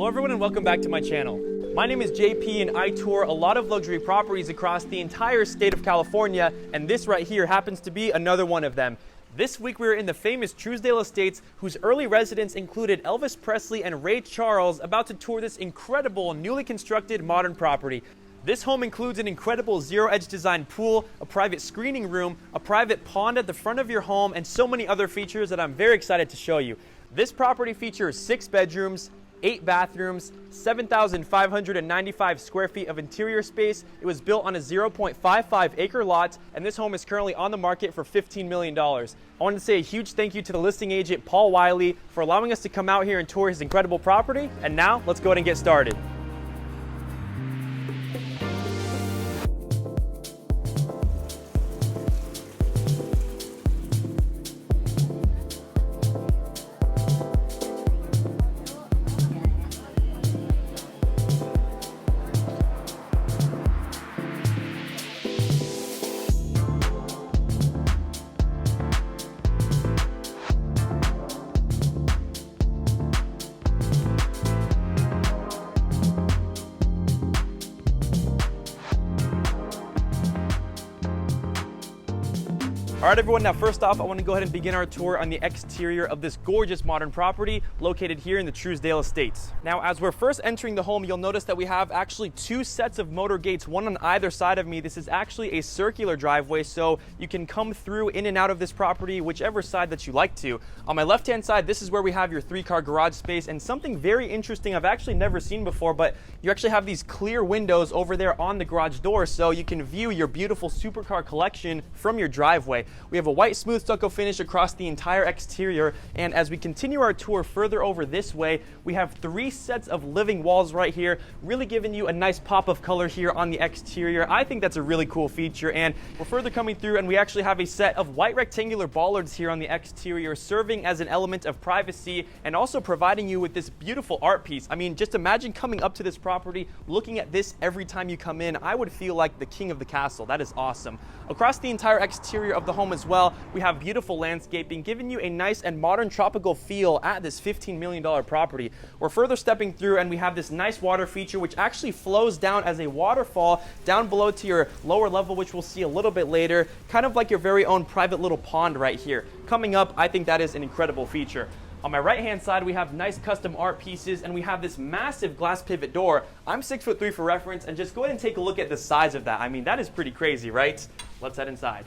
Hello everyone and welcome back to my channel. My name is JP and I tour a lot of luxury properties across the entire state of California, and this right here happens to be another one of them. This week we are in the famous Truesdale Estates, whose early residents included Elvis Presley and Ray Charles, about to tour this incredible newly constructed modern property. This home includes an incredible zero-edge design pool, a private screening room, a private pond at the front of your home, and so many other features that I'm very excited to show you. This property features 6 bedrooms, 8 bathrooms, 7,595 square feet of interior space. It was built on a 0.55 acre lot, and this home is currently on the market for $15 million. I wanted to say a huge thank you to the listing agent, Paul Wylie, for allowing us to come out here and tour his incredible property. And now, let's go ahead and get started. All right, everyone, now first off, I want to go ahead and begin our tour on the exterior of this gorgeous modern property located here in the Truesdale Estates. Now, as we're first entering the home, you'll notice that we have actually 2 sets of motor gates, one on either side of me. This is actually a circular driveway, so you can come through in and out of this property whichever side that you like to. On my left-hand side, this is where we have your 3-car garage space, and something very interesting I've actually never seen before, but you actually have these clear windows over there on the garage door, so you can view your beautiful supercar collection from your driveway. We have a white smooth stucco finish across the entire exterior, and as we continue our tour further over this way, we have 3 sets of living walls right here, really giving you a nice pop of color here on the exterior. I think that's a really cool feature, and we're further coming through and we actually have a set of white rectangular bollards here on the exterior, serving as an element of privacy and also providing you with this beautiful art piece. I mean, just imagine coming up to this property, looking at this every time you come in. I would feel like the king of the castle. That is awesome. Across the entire exterior of the home as well, we have beautiful landscaping, giving you a nice and modern tropical feel at this $15 million property. We're further stepping through and we have this nice water feature which actually flows down as a waterfall down below to your lower level, which we'll see a little bit later, kind of like your very own private little pond right here. Coming up, I think that is an incredible feature. On my right-hand side, we have nice custom art pieces, and we have this massive glass pivot door. I'm 6'3" for reference, and just go ahead and take a look at the size of that. I mean, that is pretty crazy, right? Let's head inside.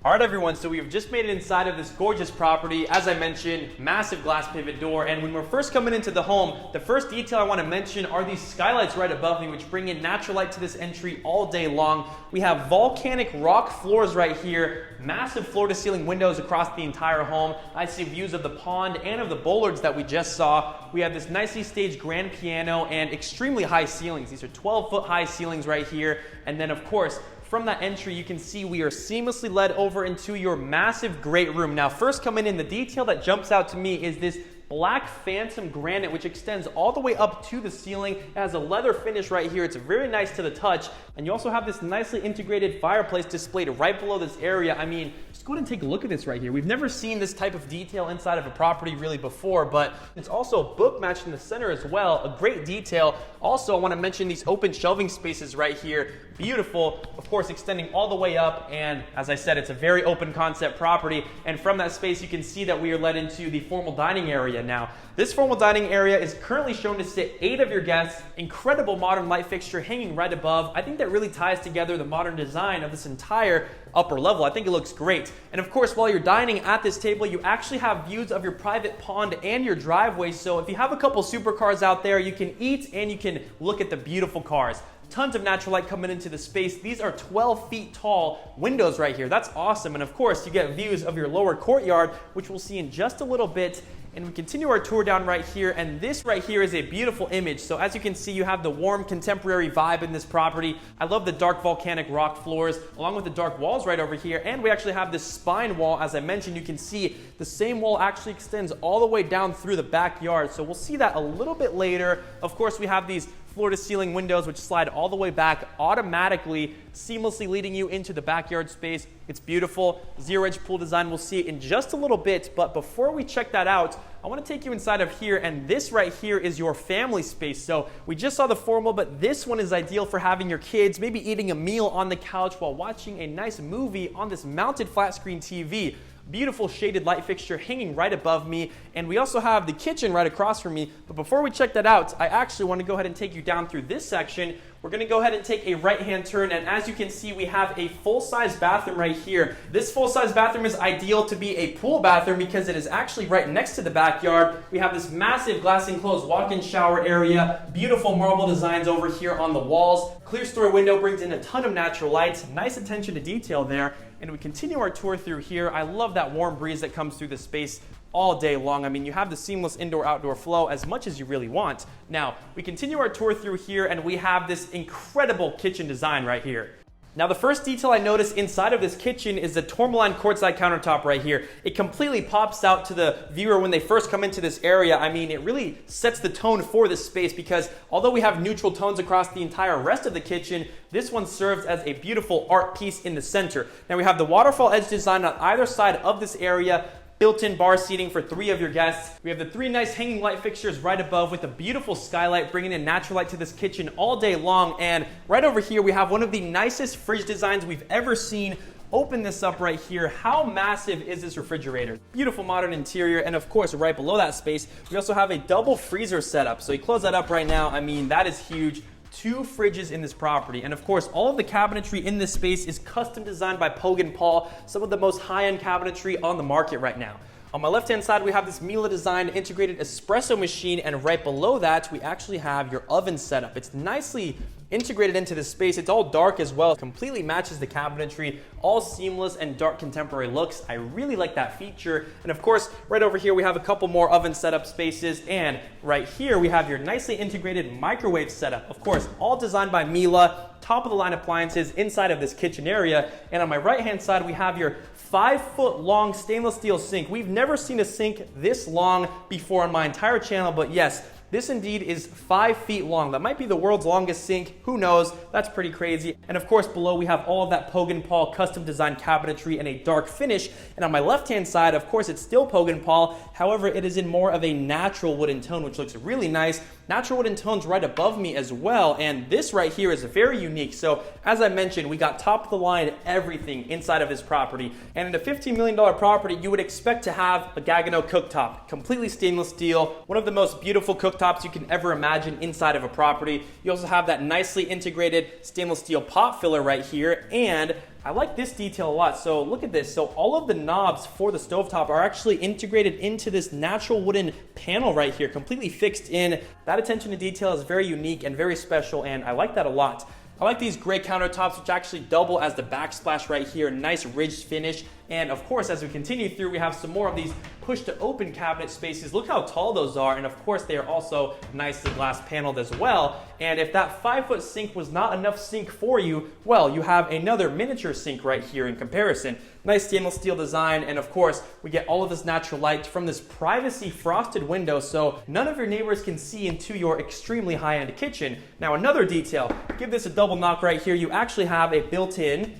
All right, everyone, so we've just made it inside of this gorgeous property. As I mentioned, massive glass pivot door, and when we're first coming into the home, the first detail I want to mention are these skylights right above me, which bring in natural light to this entry all day long. We have volcanic rock floors right here, massive floor-to-ceiling windows across the entire home. I see views of the pond and of the bollards that we just saw. We have this nicely staged grand piano and extremely high ceilings. These are 12-foot high ceilings right here, and then, of course, from that entry, you can see we are seamlessly led over into your massive great room. Now, first coming in, the detail that jumps out to me is this black Phantom Granite, which extends all the way up to the ceiling. It has a leather finish right here. It's very nice to the touch. And you also have this nicely integrated fireplace displayed right below this area. I mean, just go ahead and take a look at this right here. We've never seen this type of detail inside of a property really before, but it's also book matched in the center as well. A great detail. Also, I want to mention these open shelving spaces right here. Beautiful, of course, extending all the way up, and as I said, it's a very open concept property, and from that space you can see that we are led into the formal dining area now. This formal dining area is currently shown to sit 8 of your guests. Incredible modern light fixture hanging right above. I think that really ties together the modern design of this entire upper level. I think it looks great. And of course, while you're dining at this table, you actually have views of your private pond and your driveway, so if you have a couple supercars out there, you can eat and you can look at the beautiful cars. Tons of natural light coming into the space. These are 12 feet tall windows right here. That's awesome. And of course, you get views of your lower courtyard, which we'll see in just a little bit. And we continue our tour down right here, and this right here is a beautiful image. So as you can see, you have the warm contemporary vibe in this property. I love the dark volcanic rock floors, along with the dark walls right over here. And we actually have this spine wall. As I mentioned, you can see the same wall actually extends all the way down through the backyard. So we'll see that a little bit later. Of course, we have these floor-to-ceiling windows which slide all the way back automatically, seamlessly leading you into the backyard space. It's beautiful. Zero-edge pool design. We'll see it in just a little bit, but before we check that out, I want to take you inside of here, and this right here is your family space. So we just saw the formal, but this one is ideal for having your kids maybe eating a meal on the couch while watching a nice movie on this mounted flat screen TV. Beautiful shaded light fixture hanging right above me, and we also have the kitchen right across from me. But before we check that out, I actually want to go ahead and take you down through this section. We're going to go ahead and take a right-hand turn, and as you can see, we have a full-size bathroom right here. This full-size bathroom is ideal to be a pool bathroom because it is actually right next to the backyard. We have this massive glass-enclosed walk-in shower area, beautiful marble designs over here on the walls. Clear story window brings in a ton of natural light, nice attention to detail there. And we continue our tour through here. I love that warm breeze that comes through the space all day long. I mean, you have the seamless indoor-outdoor flow as much as you really want. Now, we continue our tour through here, and we have this incredible kitchen design right here. Now, the first detail I noticed inside of this kitchen is the Tourmaline Quartzite countertop right here. It completely pops out to the viewer when they first come into this area. I mean, it really sets the tone for this space because although we have neutral tones across the entire rest of the kitchen, this one serves as a beautiful art piece in the center. Now, we have the waterfall edge design on either side of this area, built-in bar seating for 3 of your guests. We have the 3 nice hanging light fixtures right above with a beautiful skylight bringing in natural light to this kitchen all day long. And right over here, we have one of the nicest fridge designs we've ever seen. Open this up right here. How massive is this refrigerator? Beautiful modern interior. And of course, right below that space, we also have a double freezer setup. So you close that up right now. I mean, that is huge. 2 fridges in this property, and of course all of the cabinetry in this space is custom designed by Poggenpohl, some of the most high-end cabinetry on the market right now. On my left hand side we have this Miele design integrated espresso machine, and right below that we actually have your oven setup. It's nicely integrated into this space. It's all dark as well. It completely matches the cabinetry, all seamless and dark contemporary looks. I really like that feature. And of course, right over here we have a couple more oven setup spaces, and right here we have your nicely integrated microwave setup. Of course, all designed by Miele, top of the line appliances inside of this kitchen area. And on my right hand side we have your 5-foot long stainless steel sink. We've never seen a sink this long before on my entire channel, but yes, this indeed is 5 feet long. That might be the world's longest sink. Who knows? That's pretty crazy. And of course, below we have all of that Poggenpohl custom designed cabinetry in a dark finish. And on my left-hand side, of course, it's still Poggenpohl. However, it is in more of a natural wooden tone, which looks really nice. Natural wooden tones right above me as well. And this right here is very unique. So as I mentioned, we got top of the line everything inside of this property. And in a $15 million property, you would expect to have a Gaggenau cooktop, completely stainless steel, one of the most beautiful cooktops you can ever imagine inside of a property. You also have that nicely integrated stainless steel pot filler right here, and I like this detail a lot. So look at this. So all of the knobs for the stovetop are actually integrated into this natural wooden panel right here, completely fixed in. That attention to detail is very unique and very special, and I like that a lot. I like these gray countertops, which actually double as the backsplash right here. Nice ridged finish. And of course, as we continue through, we have some more of these push to open cabinet spaces. Look how tall those are. And of course, they are also nicely glass paneled as well. And if that 5-foot sink was not enough sink for you, well, you have another miniature sink right here in comparison. Nice stainless steel design. And of course, we get all of this natural light from this privacy frosted window, so none of your neighbors can see into your extremely high-end kitchen. Now, another detail, give this a double knock right here. You actually have a built-in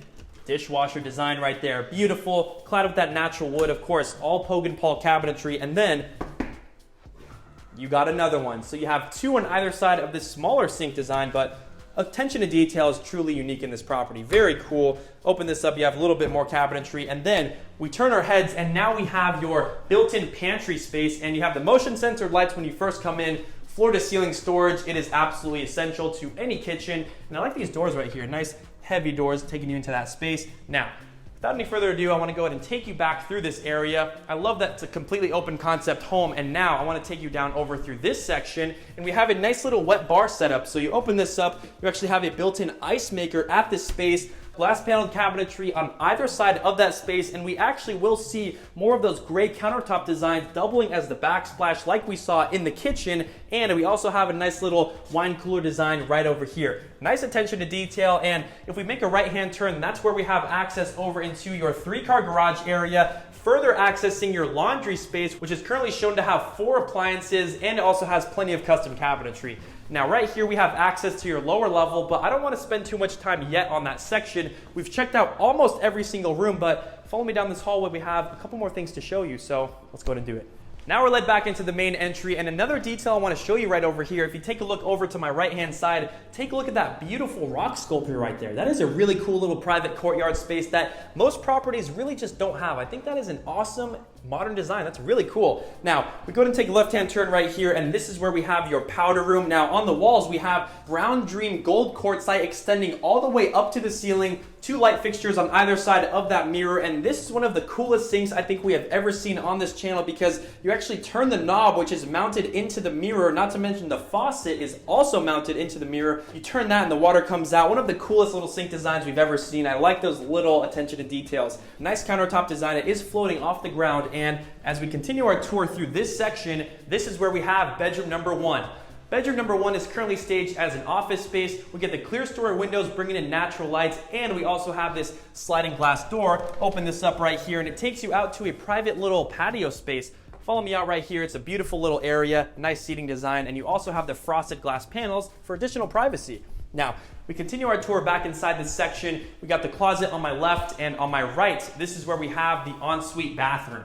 dishwasher design right there. Beautiful, clad with that natural wood, of course, all Poggenpohl cabinetry, and then you got another one. So you have 2 on either side of this smaller sink design, but attention to detail is truly unique in this property. Very cool. Open this up, you have a little bit more cabinetry, and then we turn our heads, and now we have your built-in pantry space, and you have the motion-sensored lights when you first come in. Floor-to-ceiling storage, it is absolutely essential to any kitchen. And I like these doors right here, nice heavy doors taking you into that space. Now, without any further ado, I want to go ahead and take you back through this area. I love that it's a completely open concept home, and now I want to take you down over through this section, and we have a nice little wet bar setup. So you open this up, you actually have a built-in ice maker at this space, glass paneled cabinetry on either side of that space, and we actually will see more of those gray countertop designs doubling as the backsplash like we saw in the kitchen. And we also have a nice little wine cooler design right over here. Nice attention to detail, and if we make a right hand turn, that's where we have access over into your 3-car garage area, further accessing your laundry space, which is currently shown to have 4 appliances, and it also has plenty of custom cabinetry. Now right here we have access to your lower level, but I don't want to spend too much time yet on that section. We've checked out almost every single room, but follow me down this hallway. We have a couple more things to show you, so let's go ahead and do it. Now we're led back into the main entry, and another detail I want to show you right over here. If you take a look over to my right-hand side, take a look at that beautiful rock sculpture right there. That is a really cool little private courtyard space that most properties really just don't have. I think that is an awesome modern design. That's really cool. Now, we go ahead and take a left-hand turn right here, and this is where we have your powder room. Now, on the walls, we have brown Dream Gold Quartzite extending all the way up to the ceiling, 2 light fixtures on either side of that mirror, and this is one of the coolest sinks I think we have ever seen on this channel because you actually turn the knob, which is mounted into the mirror, not to mention the faucet is also mounted into the mirror. You turn that and the water comes out. One of the coolest little sink designs we've ever seen. I like those little attention to details. Nice countertop design. It is floating off the ground, and as we continue our tour through this section, this is where we have bedroom number 1. Bedroom number 1 is currently staged as an office space. We get the clear story windows bringing in natural lights, and we also have this sliding glass door. Open this up right here, and it takes you out to a private little patio space. Follow me out right here. It's a beautiful little area, nice seating design, and you also have the frosted glass panels for additional privacy. Now, we continue our tour back inside this section. We got the closet on my left, and on my right, this is where we have the ensuite bathroom.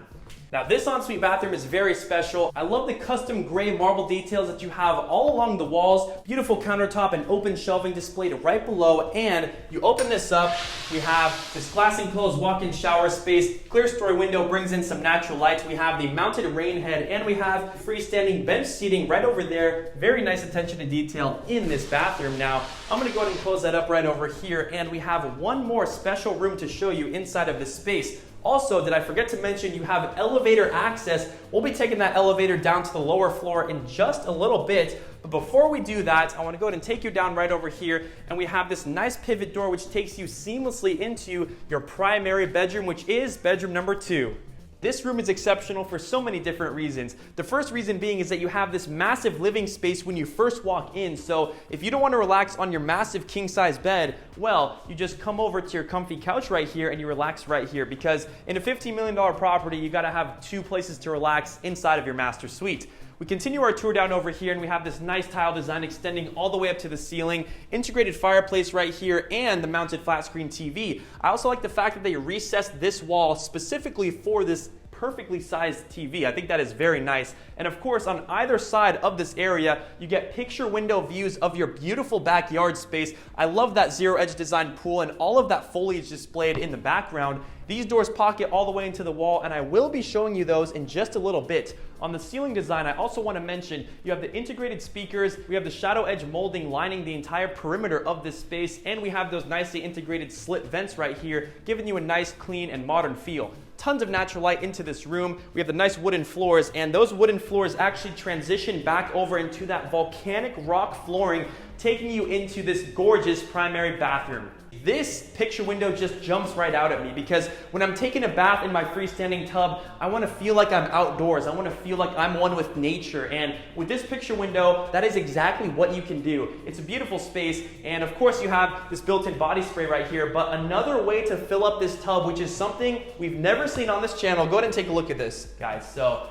Now, this ensuite bathroom is very special. I love the custom gray marble details that you have all along the walls, beautiful countertop and open shelving displayed right below, and you open this up, we have this glass enclosed walk-in shower space, clear story window brings in some natural lights, we have the mounted rain head, and we have freestanding bench seating right over there. Very nice attention to detail in this bathroom. Now, I'm gonna go ahead and close that up right over here, and we have one more special room to show you inside of this space. Also, did I forget to mention you have elevator access? We'll be taking that elevator down to the lower floor in just a little bit. But before we do that, I want to go ahead and take you down right over here, and we have this nice pivot door which takes you seamlessly into your primary bedroom, which is bedroom number 2. This room is exceptional for so many different reasons. The first reason being is that you have this massive living space when you first walk in. So if you don't want to relax on your massive king-size bed, well, you just come over to your comfy couch right here and you relax right here, because in a $15 million property, you got to have 2 places to relax inside of your master suite. We continue our tour down over here, and we have this nice tile design extending all the way up to the ceiling, integrated fireplace right here, and the mounted flat screen TV. I also like the fact that they recessed this wall specifically for this perfectly sized TV. I think that is very nice. And of course, on either side of this area, you get picture window views of your beautiful backyard space. I love that zero edge design pool and all of that foliage displayed in the background. These doors pocket all the way into the wall, and I will be showing you those in just a little bit. On the ceiling design, I also want to mention you have the integrated speakers, we have the shadow edge molding lining the entire perimeter of this space, and we have those nicely integrated slit vents right here, giving you a nice, clean, and modern feel. Tons of natural light into this room. We have the nice wooden floors, and those wooden floors actually transition back over into that volcanic rock flooring, taking you into this gorgeous primary bathroom. This picture window just jumps right out at me because when I'm taking a bath in my freestanding tub, I want to feel like I'm outdoors. I want to feel like I'm one with nature. And with this picture window, that is exactly what you can do. It's a beautiful space. And of course, you have this built-in body spray right here. But another way to fill up this tub, which is something we've never seen on this channel, go ahead and take a look at this, guys. So,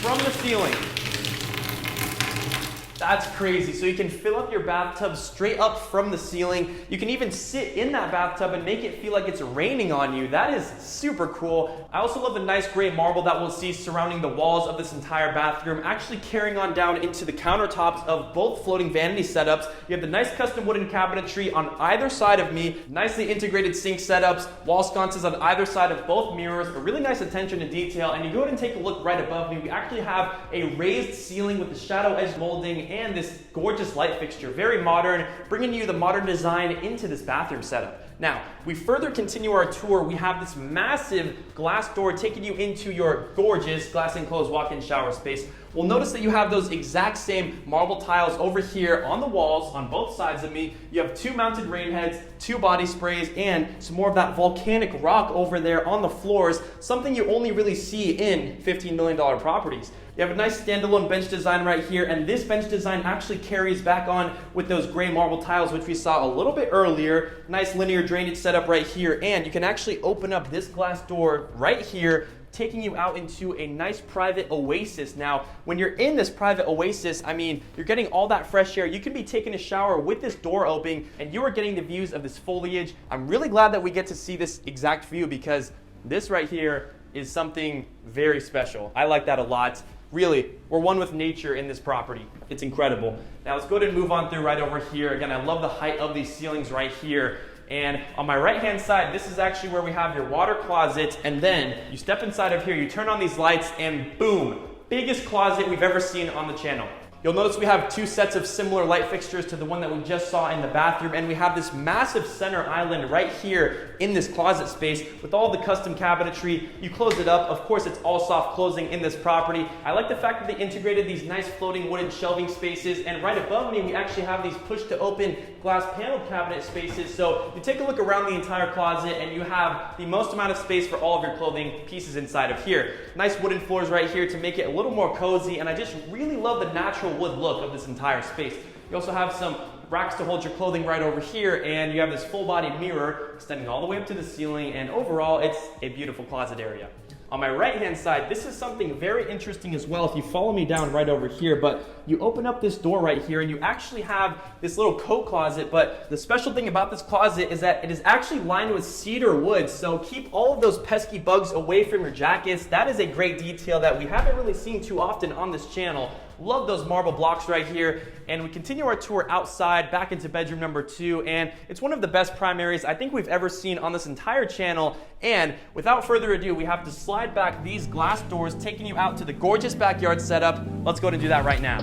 from the ceiling. That's crazy. So you can fill up your bathtub straight up from the ceiling. You can even sit in that bathtub and make it feel like it's raining on you. That is super cool. I also love the nice gray marble that we'll see surrounding the walls of this entire bathroom, actually carrying on down into the countertops of both floating vanity setups. You have the nice custom wooden cabinetry on either side of me, nicely integrated sink setups, wall sconces on either side of both mirrors, a really nice attention to detail. And you go ahead and take a look right above me. We actually have a raised ceiling with the shadow edge molding and this gorgeous light fixture, very modern, bringing you the modern design into this bathroom setup. Now, we further continue our tour. We have this massive glass door taking you into your gorgeous glass enclosed walk-in shower space. We'll notice that you have those exact same marble tiles over here on the walls on both sides of me. You have 2 mounted rain heads, 2 body sprays, and some more of that volcanic rock over there on the floors, something you only really see in $15 million properties. You have a nice standalone bench design right here, and this bench design actually carries back on with those gray marble tiles, which we saw a little bit earlier. Nice linear drainage setup right here, and you can actually open up this glass door right here, taking you out into a nice private oasis. Now, when you're in this private oasis, I mean, you're getting all that fresh air. You can be taking a shower with this door open, and you are getting the views of this foliage. I'm really glad that we get to see this exact view, because this right here is something very special. I like that a lot. Really, we're one with nature in this property. It's incredible. Now let's go ahead and move on through right over here. Again, I love the height of these ceilings right here. And on my right-hand side, this is actually where we have your water closet. And then you step inside of here, you turn on these lights, and boom, biggest closet we've ever seen on the channel. You'll notice we have two sets of similar light fixtures to the one that we just saw in the bathroom, and we have this massive center island right here in this closet space with all the custom cabinetry. You close it up. Of course, it's all soft closing in this property. I like the fact that they integrated these nice floating wooden shelving spaces, and right above me, we actually have these push-to-open glass panel cabinet spaces. So you take a look around the entire closet, and you have the most amount of space for all of your clothing pieces inside of here. Nice wooden floors right here to make it a little more cozy, and I just really love the natural wood look of this entire space. You also have some racks to hold your clothing right over here, and you have this full body mirror extending all the way up to the ceiling, and overall it's a beautiful closet area. On my right hand side, this is something very interesting as well if you follow me down right over here, but you open up this door right here and you actually have this little coat closet. But the special thing about this closet is that it is actually lined with cedar wood, so keep all of those pesky bugs away from your jackets. That is a great detail that we haven't really seen too often on this channel. Love those marble blocks right here. And we continue our tour outside back into bedroom number 2, and it's one of the best primaries I think we've ever seen on this entire channel. And without further ado, we have to slide back these glass doors, taking you out to the gorgeous backyard setup. Let's go ahead and do that right now.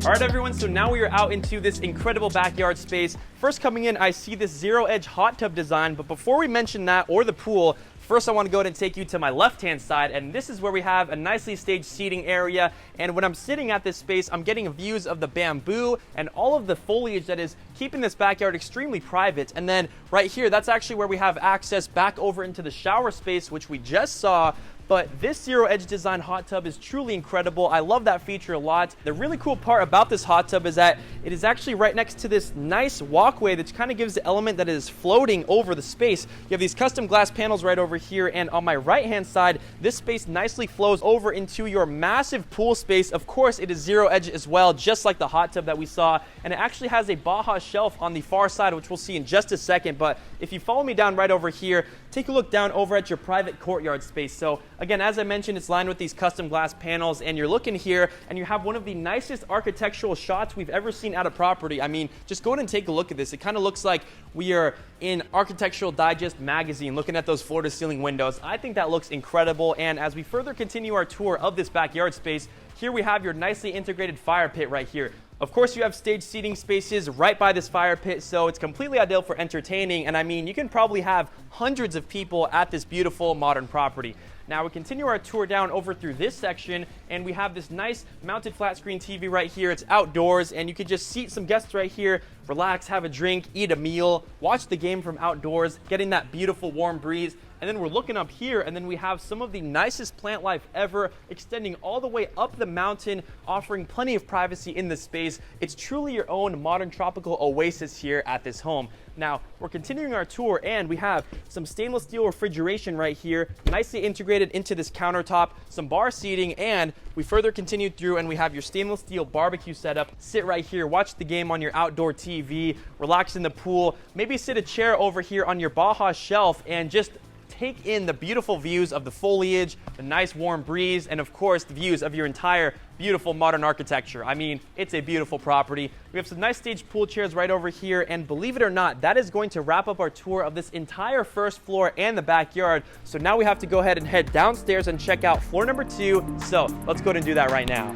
All right, everyone, so now we are out into this incredible backyard space. First coming in, I see this zero-edge hot tub design, but before we mention that or the pool, first I want to go ahead and take you to my left-hand side, and this is where we have a nicely staged seating area. And when I'm sitting at this space, I'm getting views of the bamboo and all of the foliage that is keeping this backyard extremely private. And then right here, that's actually where we have access back over into the shower space, which we just saw. But this zero-edge design hot tub is truly incredible. I love that feature a lot. The really cool part about this hot tub is that it is actually right next to this nice walkway that kind of gives the element that it is floating over the space. You have these custom glass panels right over here, and on my right-hand side, this space nicely flows over into your massive pool space. Of course, it is zero-edge as well, just like the hot tub that we saw, and it actually has a Baja shelf on the far side, which we'll see in just a second. But if you follow me down right over here, take a look down over at your private courtyard space. So again, as I mentioned, it's lined with these custom glass panels, and you're looking here and you have one of the nicest architectural shots we've ever seen out of property. I mean, just go ahead and take a look at this. It kind of looks like we are in Architectural Digest magazine looking at those floor-to-ceiling windows. I think that looks incredible. And as we further continue our tour of this backyard space, here we have your nicely integrated fire pit right here. Of course, you have stage seating spaces right by this fire pit, so it's completely ideal for entertaining. And I mean, you can probably have hundreds of people at this beautiful modern property. Now we continue our tour down over through this section, and we have this nice mounted flat screen TV right here. It's outdoors, and you could just seat some guests right here, relax, have a drink, eat a meal, watch the game from outdoors, getting that beautiful warm breeze. And then we're looking up here, and then we have some of the nicest plant life ever, extending all the way up the mountain, offering plenty of privacy in this space. It's truly your own modern tropical oasis here at this home. Now, we're continuing our tour, and we have some stainless steel refrigeration right here, nicely integrated into this countertop, some bar seating, and we further continue through, and we have your stainless steel barbecue setup. Sit right here, watch the game on your outdoor TV, relax in the pool, maybe sit a chair over here on your Baja shelf, and just take in the beautiful views of the foliage, the nice warm breeze, and of course the views of your entire beautiful modern architecture. I mean, it's a beautiful property. We have some nice staged pool chairs right over here, and believe it or not, that is going to wrap up our tour of this entire first floor and the backyard. So now we have to go ahead and head downstairs and check out floor number 2. So let's go ahead and do that right now.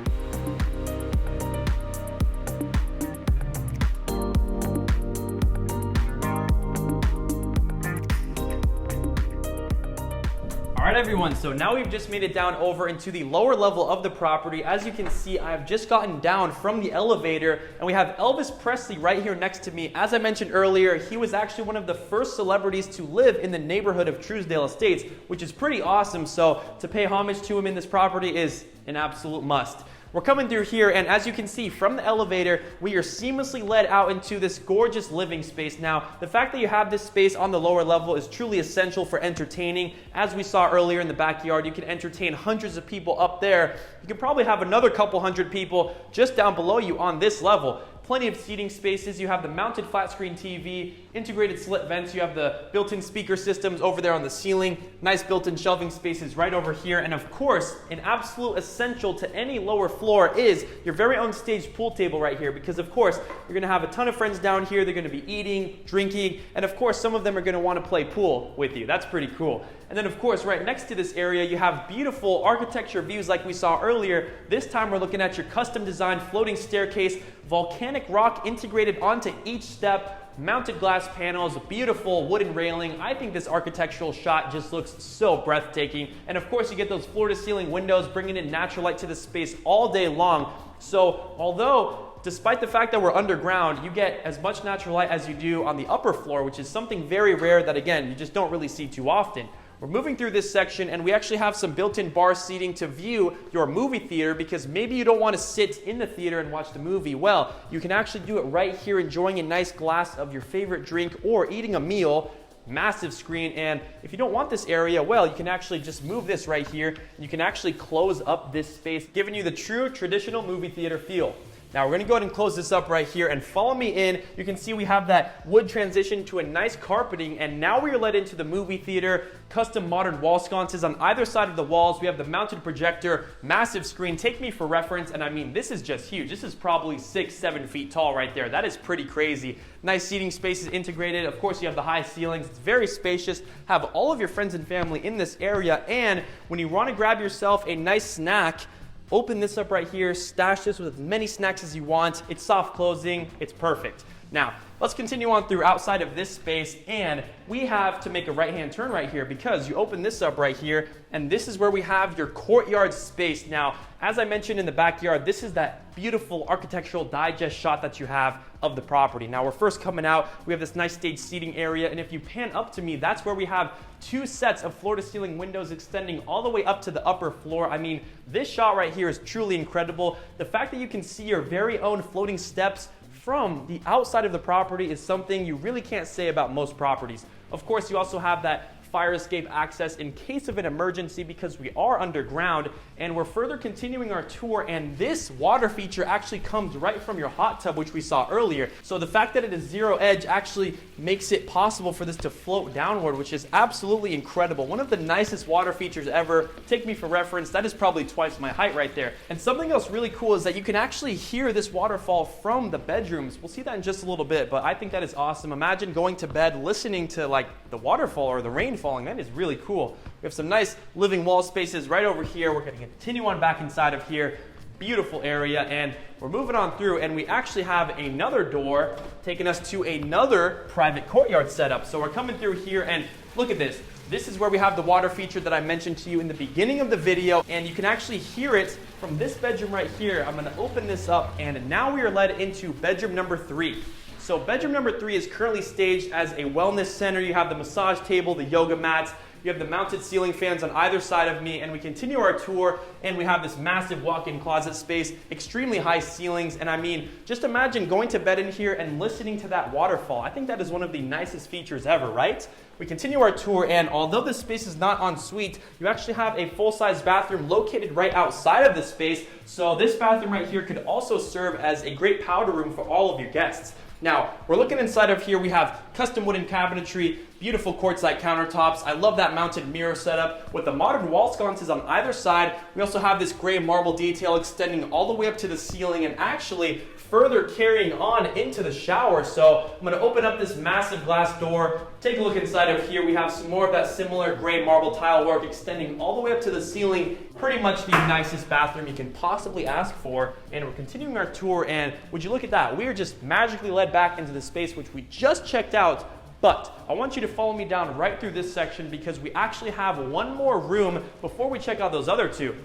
All right, everyone, so now we've just made it down over into the lower level of the property. As you can see, I've just gotten down from the elevator, and we have Elvis Presley right here next to me. As I mentioned earlier, he was actually one of the first celebrities to live in the neighborhood of Truesdale Estates, which is pretty awesome. So to pay homage to him in this property is an absolute must. We're coming through here, and as you can see from the elevator, we are seamlessly led out into this gorgeous living space. Now, the fact that you have this space on the lower level is truly essential for entertaining. As we saw earlier in the backyard, you can entertain hundreds of people up there. You can probably have another couple hundred people just down below you on this level. Plenty of seating spaces. You have the mounted flat screen TV, integrated slit vents. You have the built-in speaker systems over there on the ceiling. Nice built-in shelving spaces right over here. And of course, an absolute essential to any lower floor is your very own staged pool table right here. Because of course, you're gonna have a ton of friends down here. They're gonna be eating, drinking, and of course, some of them are gonna wanna play pool with you. That's pretty cool. And then of course, right next to this area, you have beautiful architecture views like we saw earlier. This time we're looking at your custom designed floating staircase, volcanic rock integrated onto each step, mounted glass panels, beautiful wooden railing. I think this architectural shot just looks so breathtaking. And of course, you get those floor to ceiling windows, bringing in natural light to the space all day long. So although despite the fact that we're underground, you get as much natural light as you do on the upper floor, which is something very rare that, again, you just don't really see too often. We're moving through this section, and we actually have some built-in bar seating to view your movie theater, because maybe you don't want to sit in the theater and watch the movie. Well, you can actually do it right here, enjoying a nice glass of your favorite drink or eating a meal. Massive screen, and if you don't want this area, well, you can actually just move this right here, and you can actually close up this space, giving you the true traditional movie theater feel. Now we're gonna go ahead and close this up right here, and follow me in. You can see we have that wood transition to a nice carpeting, and now we are led into the movie theater. Custom modern wall sconces on either side of the walls. We have the mounted projector, massive screen. Take me for reference, and I mean, this is just huge. This is probably 6-7 feet tall right there. That is pretty crazy. Nice seating spaces integrated. Of course, you have the high ceilings. It's very spacious. Have all of your friends and family in this area, and when you want to grab yourself a nice snack, open this up right here, stash this with as many snacks as you want. It's soft closing, it's perfect. Now, let's continue on through outside of this space, and we have to make a right-hand turn right here, because you open this up right here, and this is where we have your courtyard space. Now, as I mentioned in the backyard, this is that beautiful architectural digest shot that you have of the property. Now, we're first coming out, we have this nice stage seating area, and if you pan up to me, that's where we have 2 sets of floor-to-ceiling windows extending all the way up to the upper floor. I mean, this shot right here is truly incredible. The fact that you can see your very own floating steps from the outside of the property is something you really can't say about most properties. Of course, you also have that fire escape access in case of an emergency, because we are underground, and we're further continuing our tour, and this water feature actually comes right from your hot tub, which we saw earlier. So the fact that it is zero edge actually makes it possible for this to float downward, which is absolutely incredible. One of the nicest water features ever. Take me for reference, that is probably twice my height right there. And something else really cool is that you can actually hear this waterfall from the bedrooms. We'll see that in just a little bit, but I think that is awesome. Imagine going to bed listening to like the waterfall or the rain falling. That is really cool. We have some nice living wall spaces right over here. We're going to continue on back inside of here. Beautiful area, and we're moving on through, and we actually have another door taking us to another private courtyard setup. So we're coming through here, and look at this. This is where we have the water feature that I mentioned to you in the beginning of the video, and you can actually hear it from this bedroom right here. I'm going to open this up, and now we are led into bedroom number 3. So bedroom number 3 is currently staged as a wellness center. You have the massage table, the yoga mats, you have the mounted ceiling fans on either side of me, and we continue our tour, and we have this massive walk-in closet space, extremely high ceilings, and I mean, just imagine going to bed in here and listening to that waterfall. I think that is one of the nicest features ever, right? We continue our tour, and although this space is not en suite, you actually have a full-size bathroom located right outside of this space, so this bathroom right here could also serve as a great powder room for all of your guests. Now, we're looking inside of here. We have custom wooden cabinetry, beautiful quartzite countertops. I love that mounted mirror setup with the modern wall sconces on either side. We also have this gray marble detail extending all the way up to the ceiling, and actually further carrying on into the shower. So I'm going to open up this massive glass door, take a look inside of here. We have some more of that similar gray marble tile work extending all the way up to the ceiling. Pretty much the nicest bathroom you can possibly ask for. And we're continuing our tour, and would you look at that? We are just magically led back into the space which we just checked out. But I want you to follow me down right through this section, because we actually have one more room before we check out those other two.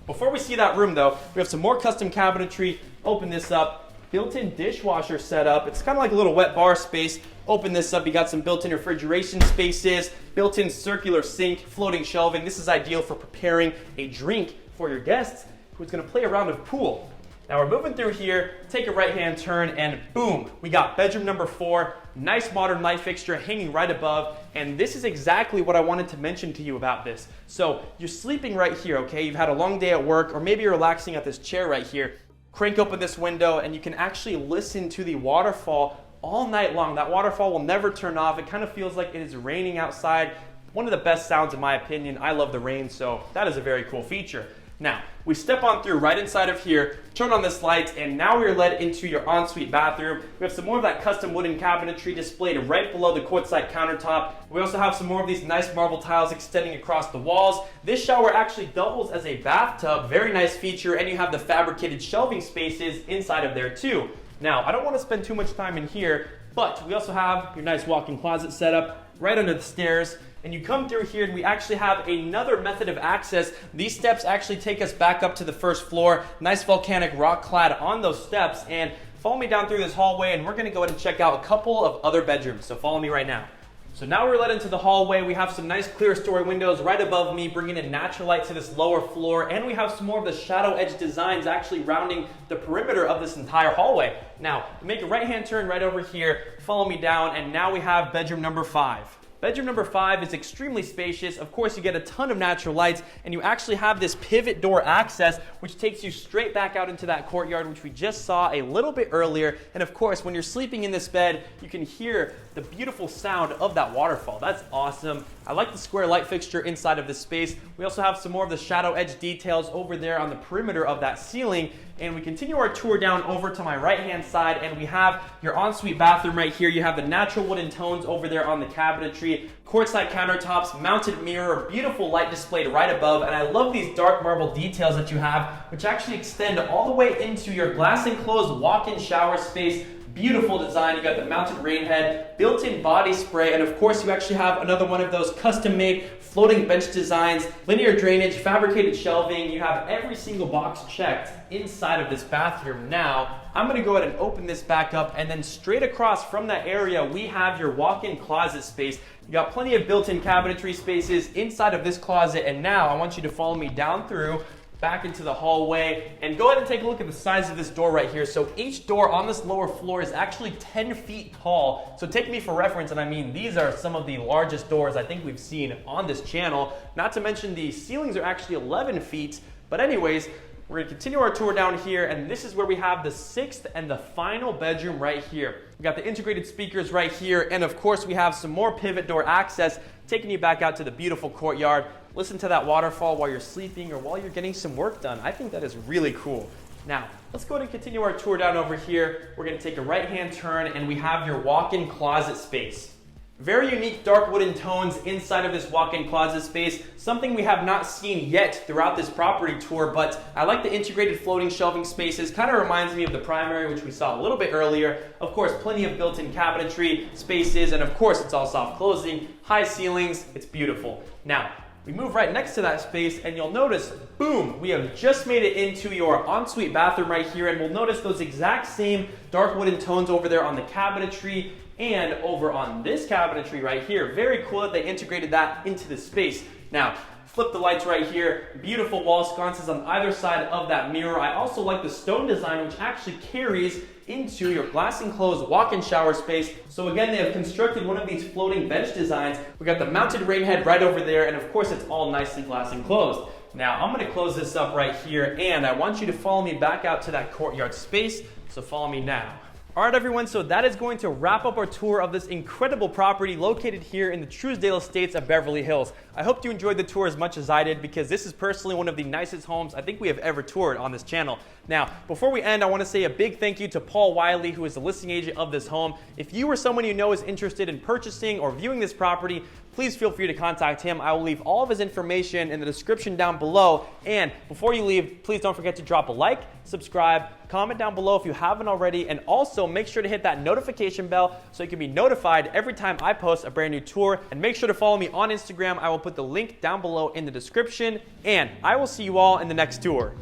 Before we see that room though, we have some more custom cabinetry. Open this up, built-in dishwasher setup. It's kind of like a little wet bar space. Open this up, you got some built-in refrigeration spaces, built-in circular sink, floating shelving. This is ideal for preparing a drink for your guests. who's gonna play a round of pool. Now we're moving through here, take a right-hand turn, and boom, we got bedroom number 4, nice modern light fixture hanging right above, and this is exactly what I wanted to mention to you about this. So you're sleeping right here, okay? You've had a long day at work, or maybe you're relaxing at this chair right here. Crank open this window, and you can actually listen to the waterfall all night long. That waterfall will never turn off. It kind of feels like it is raining outside. One of the best sounds in my opinion. I love the rain, so that is a very cool feature. Now, we step on through right inside of here, turn on this light, and now we are led into your ensuite bathroom. We have some more of that custom wooden cabinetry displayed right below the quartzite countertop. We also have some more of these nice marble tiles extending across the walls. This shower actually doubles as a bathtub, very nice feature, and you have the fabricated shelving spaces inside of there too. Now, I don't want to spend too much time in here, but we also have your nice walk-in closet setup right under the stairs. And you come through here and we actually have another method of access. These steps actually take us back up to the first floor. Nice volcanic rock clad on those steps. And follow me down through this hallway and we're gonna go ahead and check out a couple of other bedrooms. So follow me right now. So now we're led into the hallway. We have some nice clear story windows right above me, bringing in natural light to this lower floor. And we have some more of the shadow edge designs actually rounding the perimeter of this entire hallway. Now, make a right-hand turn right over here, follow me down, and now we have bedroom number 5. Bedroom number 5 is extremely spacious. Of course, you get a ton of natural lights, and you actually have this pivot door access, which takes you straight back out into that courtyard, which we just saw a little bit earlier. And of course, when you're sleeping in this bed, you can hear the beautiful sound of that waterfall. That's awesome. I like the square light fixture inside of this space. We also have some more of the shadow edge details over there on the perimeter of that ceiling. And we continue our tour down over to my right-hand side, and we have your ensuite bathroom right here. You have the natural wooden tones over there on the cabinetry, quartzite countertops, mounted mirror, beautiful light displayed right above, and I love these dark marble details that you have, which actually extend all the way into your glass enclosed walk-in shower space. Beautiful design. You got the mounted rain head, built-in body spray, and of course you actually have another one of those custom-made floating bench designs, linear drainage, fabricated shelving. You have every single box checked inside of this bathroom. Now, I'm going to go ahead and open this back up, and then straight across from that area, we have your walk-in closet space. You got plenty of built-in cabinetry spaces inside of this closet, and now I want you to follow me down through back into the hallway and go ahead and take a look at the size of this door right here. So each door on this lower floor is actually 10 feet tall. So take me for reference, and I mean these are some of the largest doors I think we've seen on this channel. Not to mention the ceilings are actually 11 feet. But anyways, we're gonna continue our tour down here, and this is where we have the 6th and the final bedroom right here. We got the integrated speakers right here, and of course we have some more pivot door access taking you back out to the beautiful courtyard. Listen to that waterfall while you're sleeping or while you're getting some work done. I think that is really cool. Now, let's go ahead and continue our tour down over here. We're gonna take a right-hand turn, and we have your walk-in closet space. Very unique dark wooden tones inside of this walk-in closet space, something we have not seen yet throughout this property tour, but I like the integrated floating shelving spaces. Kind of reminds me of the primary, which we saw a little bit earlier. Of course, plenty of built-in cabinetry spaces, and of course, it's all soft closing, high ceilings. It's beautiful. Now, we move right next to that space, and you'll notice, boom, we have just made it into your ensuite bathroom right here, and we'll notice those exact same dark wooden tones over there on the cabinetry and over on this cabinetry right here. Very cool that they integrated that into the space. Now, flip the lights right here. Beautiful wall sconces on either side of that mirror. I also like the stone design, which actually carries into your glass enclosed walk-in shower space. So again, they have constructed one of these floating bench designs. We got the mounted rain head right over there, and of course it's all nicely glass enclosed. Now I'm going to close this up right here, and I want you to follow me back out to that courtyard space. So follow me now. All right, everyone, so that is going to wrap up our tour of this incredible property located here in the Truesdale Estates of Beverly Hills. I hope you enjoyed the tour as much as I did, because this is personally one of the nicest homes I think we have ever toured on this channel. Now, before we end, I want to say a big thank you to Paul Wylie, who is the listing agent of this home. If you or someone you know is interested in purchasing or viewing this property, please feel free to contact him. I will leave all of his information in the description down below. And before you leave, please don't forget to drop a like, subscribe, comment down below if you haven't already, and also make sure to hit that notification bell so you can be notified every time I post a brand new tour. And make sure to follow me on Instagram. I will put the link down below in the description, and I will see you all in the next tour.